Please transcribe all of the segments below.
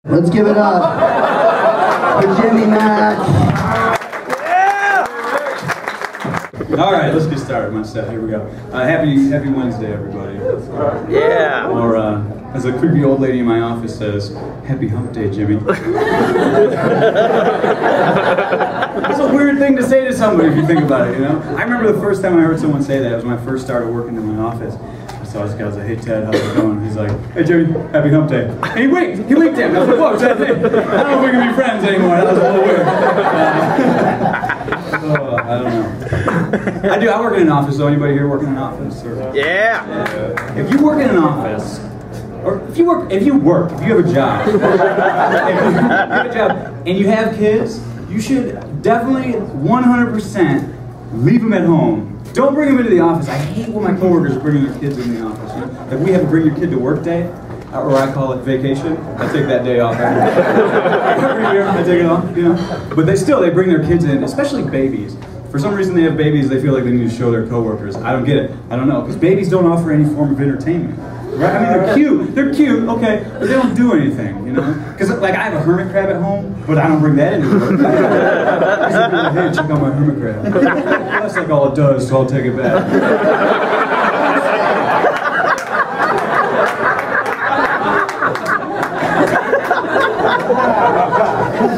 Let's give it up for Jimmy Match. All right, let's get started. My set. Here we go. Happy Wednesday, everybody. Yeah. Or as a creepy old lady in my office says, "Happy Hump Day, Jimmy." That's a weird thing to say to somebody if you think about it. You know. I remember the first time I heard someone say that. It was when I first started working in my office. I saw this guy. I was like, "Hey Ted, how's it going?" He's like, "Hey Jimmy, happy Hump Day." And he winked. He winked at me. I was like, "Whoa, what's that thing?" I don't know if we can be friends anymore. That was a little weird. I don't know. I work in an office, though. Anybody here working in an office? Or? Yeah. If you work in an office, or if you have a job, and you have kids, you should definitely 100% leave them at home. Don't bring them into the office. I hate when my coworkers bring their kids in the office. You know? Like we have a bring your kid to work day, or I call it vacation. I take that day off every year. I take it off, you know. But they bring their kids in, especially babies. For some reason, they have babies. They feel like they need to show their coworkers. I don't get it. I don't know, because babies don't offer any form of entertainment. Right? I mean, they're cute. They're cute, okay, but they don't do anything, you know? Because, like, I have a hermit crab at home, but I don't bring that into work. I say, "Hey, check out my hermit crab." That's like all it does, so I'll take it back.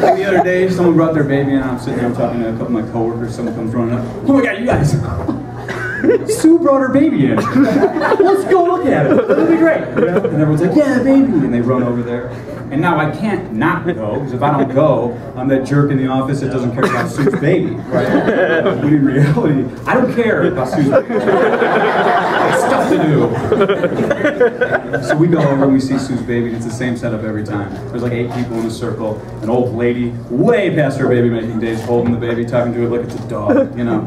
Like the other day, someone brought their baby in, and I'm sitting there talking to a couple of my coworkers. Someone comes running up. "Oh my God, you guys! Sue brought her baby in. Let's go look at it. It'll be great." You know? And everyone's like, "Yeah, baby!" And they run over there. And now I can't not go, because if I don't go, I'm that jerk in the office that doesn't care about Sue's baby, right? When in reality, I don't care about Sue's baby. There's stuff to do. So we go over and we see Sue's baby, and it's the same setup every time. There's like 8 people in a circle, an old lady, way past her baby making days, holding the baby, talking to it like it's a dog, you know?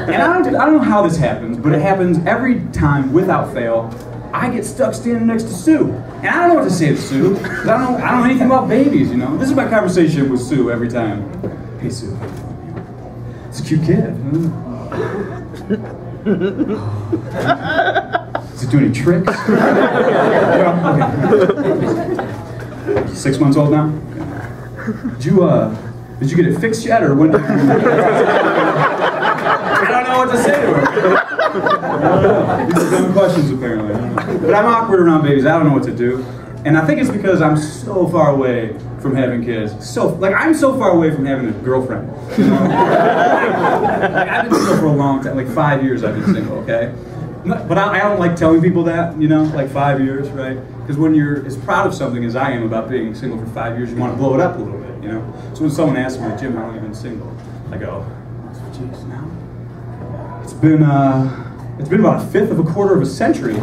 And I don't know how this happens, but it happens every time, without fail. I get stuck standing next to Sue. And I don't know what to say to Sue, because I don't know anything about babies, you know? This is my conversation with Sue every time. "Hey Sue, it's a cute kid. Does it do any tricks?" Well, okay. 6 months old now? Did you get it fixed yet, or when? I don't know what to say to her. These are dumb questions, apparently. But I'm awkward around babies. I don't know what to do. And I think it's because I'm so far away from having kids. I'm so far away from having a girlfriend. You know? Like, I've been single for a long time. Like 5 years I've been single, okay? But I don't like telling people that, you know? Like 5 years, right? Because when you're as proud of something as I am about being single for 5 years, you want to blow it up a little bit, you know? So when someone asks me, like, "Jim, how long have you been single?" I go, "Geez, now? It's been about a fifth of a quarter of a century."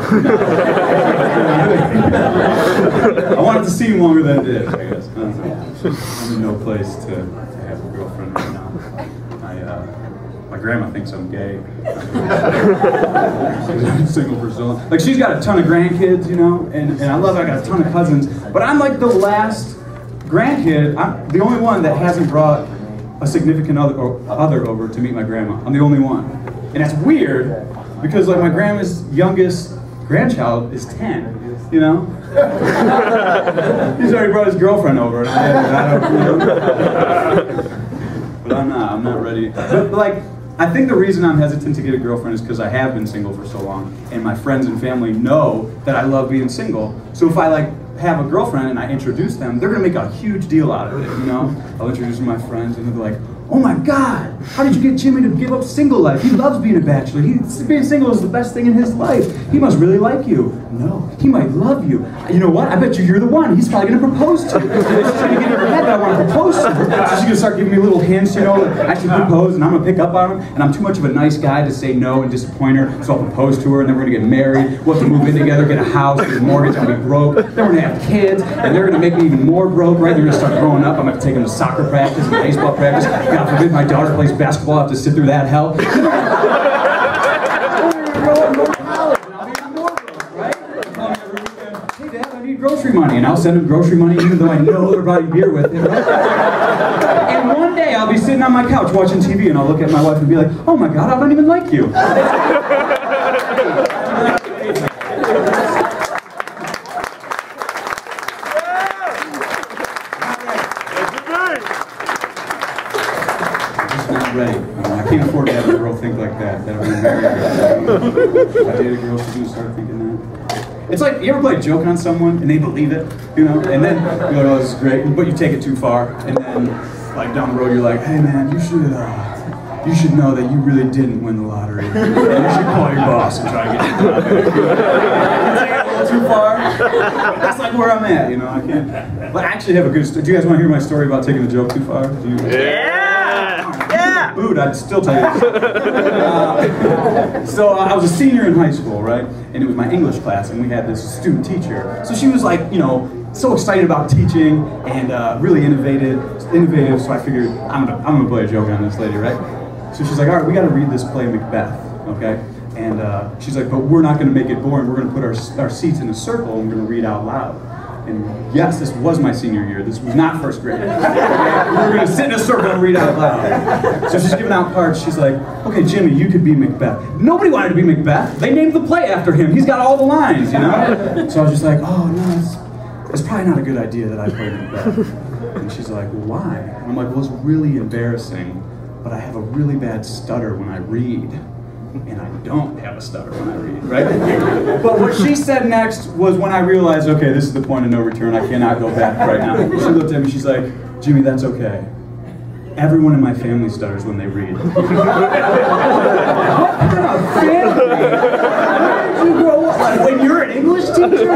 I want it to seem longer than it is, I guess. I'm in no place to have a girlfriend right now. My grandma thinks I'm gay. She's been single for so long. Like, she's got a ton of grandkids, you know, and I love it. I got a ton of cousins. But I'm like the last grandkid. I'm the only one that hasn't brought a significant other over to meet my grandma. I'm the only one. And that's weird, because like my grandma's youngest grandchild is 10, you know? He's already brought his girlfriend over, and I don't, you know? But I'm not ready. But like, I think the reason I'm hesitant to get a girlfriend is because I have been single for so long, and my friends and family know that I love being single. So if I like have a girlfriend and I introduce them, they're gonna make a huge deal out of it, you know? I'll introduce my friends, and they'll be like, "Oh my God, how did you get Jimmy to give up single life? He loves being a bachelor. Being single is the best thing in his life. He must really like you." "No, he might love you." "You know what? I bet you're the one. He's probably gonna propose to you." She's trying to get in her head that I want to propose to her. So she's gonna start giving me little hints, you know, that I should propose, and I'm gonna pick up on him. And I'm too much of a nice guy to say no and disappoint her, so I'll propose to her, and then we're gonna get married. We'll have to move in together, get a house, get a mortgage. I'll be broke. Then we're gonna have kids, and they're gonna make me even more broke, right? They're gonna start growing up. I'm gonna have to take them to soccer practice and baseball practice. God forbid my daughter plays basketball. I have to sit through that hell. "Hey Dad, I need grocery money," and I'll send him grocery money even though I know they're buying beer with it. And one day I'll be sitting on my couch watching TV, and I'll look at my wife and be like, "Oh my God, I don't even like you." just not ready. I can't afford to have a girl think like that. That would be very good. If I date a girl, she's gonna start thinking that. It's like, you ever play a joke on someone and they believe it, you know, and then you're like, oh, this is great, but you take it too far, and then, like, down the road, you're like, hey man, you should know that you really didn't win the lottery. And you should call your boss and try to get it done. You take it a little too far. That's like where I'm at, you know, I can't. But I actually have a good story. Do you guys want to hear my story about taking the joke too far? Do you? Yeah! Dude, I'd still tell you. So I was a senior in high school, right? And it was my English class, and we had this student teacher. So she was like, you know, so excited about teaching and really innovative. So I figured I'm gonna play a joke on this lady, right? So she's like, all right, we got to read this play, Macbeth, okay? And she's like, but we're not going to make it boring. We're going to put our seats in a circle and we're going to read out loud. And yes, this was my senior year. This was not first grade. We were going to sit in a circle and read out loud. So she's giving out cards. She's like, okay, Jimmy, you could be Macbeth. Nobody wanted to be Macbeth. They named the play after him. He's got all the lines, you know? So I was just like, oh, no, it's probably not a good idea that I play Macbeth. And she's like, well, why? And I'm like, well, it's really embarrassing, but I have a really bad stutter when I read. And I don't have a stutter when I read, right? But what she said next was when I realized, okay, this is the point of no return, I cannot go back right now. She looked at me, she's like, Jimmy, that's okay. Everyone in my family stutters when they read. What kind of family? Where did you grow up? Like, when you're an English teacher?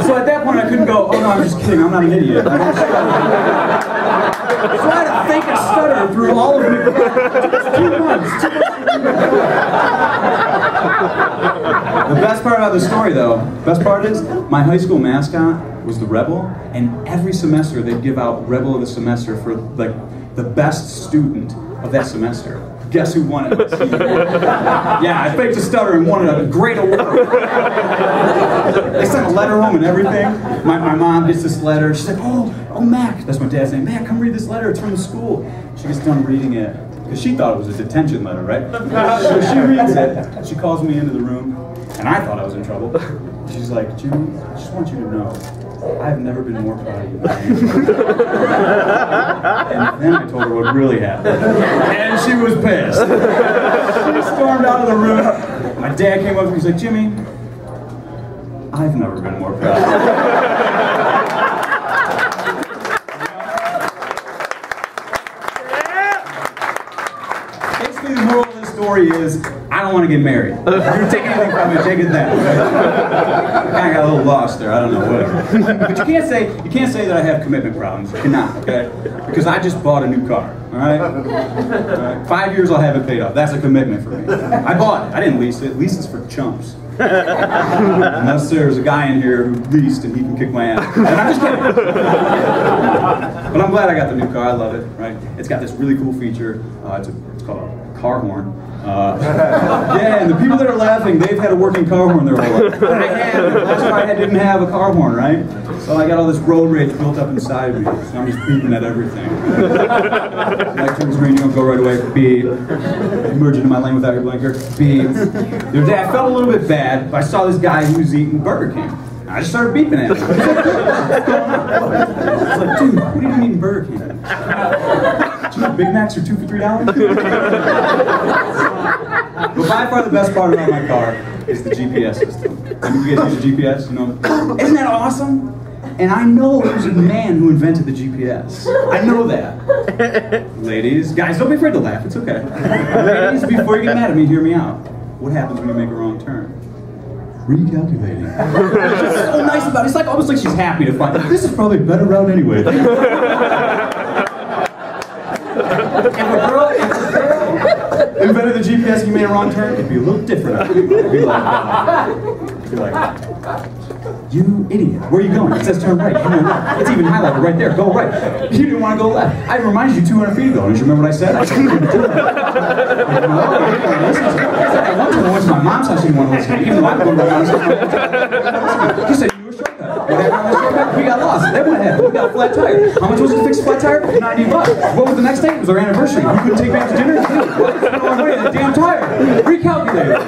So at that point I couldn't go, oh no, I'm just kidding, I'm not an idiot. I don't stutter. So I had to fake a stutter through all of it. Just 2 months. The best part about the story, though, best part is, my high school mascot was the Rebel, and every semester they'd give out Rebel of the Semester for, like, the best student of that semester. Guess who won it? Yeah, I faked a stutter and won a great award. They sent a letter home and everything. My mom gets this letter. She's like, oh, Mac. That's my dad's name. Mac, come read this letter. It's from the school. She gets done reading it, because she thought it was a detention letter, right? So she reads it. She calls me into the room, and I thought I was in trouble. She's like, Jimmy, I just want you to know, I've never been more proud of you. And then I told her what really happened. And she was pissed. She stormed out of the room. My dad came up and he's like, Jimmy, I've never been more proud of you. Basically, the moral of the story is, I don't want to get married. If you're taking anything from me, take it that. I kind of got a little lost there. I don't know, whatever. But you can't say that I have commitment problems. You cannot, okay? Because I just bought a new car. All right? 5 years I'll have it paid off. That's a commitment for me. I bought it. I didn't lease it. Leases for chumps. Unless there's a guy in here who leased and he can kick my ass. And I'm just kidding. But I'm glad I got the new car. I love it. Right? It's got this really cool feature. It's called a car horn. Yeah, and the people that are laughing, they've had a working car horn their whole life. Last car I didn't have a car horn, right? So I got all this road rage built up inside of me. So I'm just beeping at everything. Light turns green, you don't go right away. Beep. You merge into my lane without your blinker. Beep. The other day I felt a little bit bad, but I saw this guy who was eating Burger King. I just started beeping at him. I was like, dude, what are you doing eating Burger King? Big Macs are 2 for $3? But by far the best part about my car is the GPS system. Have you guys use the GPS? You know? Isn't that awesome? And I know it was a man who invented the GPS. I know that. Ladies, guys, don't be afraid to laugh. It's okay. Ladies, before you get mad at me, hear me out. What happens when you make a wrong turn? Recalculating. She's so nice about it. It's like almost like she's happy to find this is probably a better route anyway. If a girl invented the GPS and you made a wrong turn, it'd be a little different. It'd be like, you idiot, where are you going? It says turn right. You know what? It's even highlighted right there. Go right. You didn't want to go left. I reminded you 200 feet ago. Don't you remember what I said? I said, I went to my mom's house. She didn't want to listen. Even though I'm going to my mom's house. She said, you were a shortcut. Whatever on the shortcut, we got lost. They went ahead. We got a flat tire. How much was it to fix a flat tire? $90. What was the next day? It was our anniversary. You couldn't take me out to dinner? No, I'm waiting. The damn tire. Recalculated.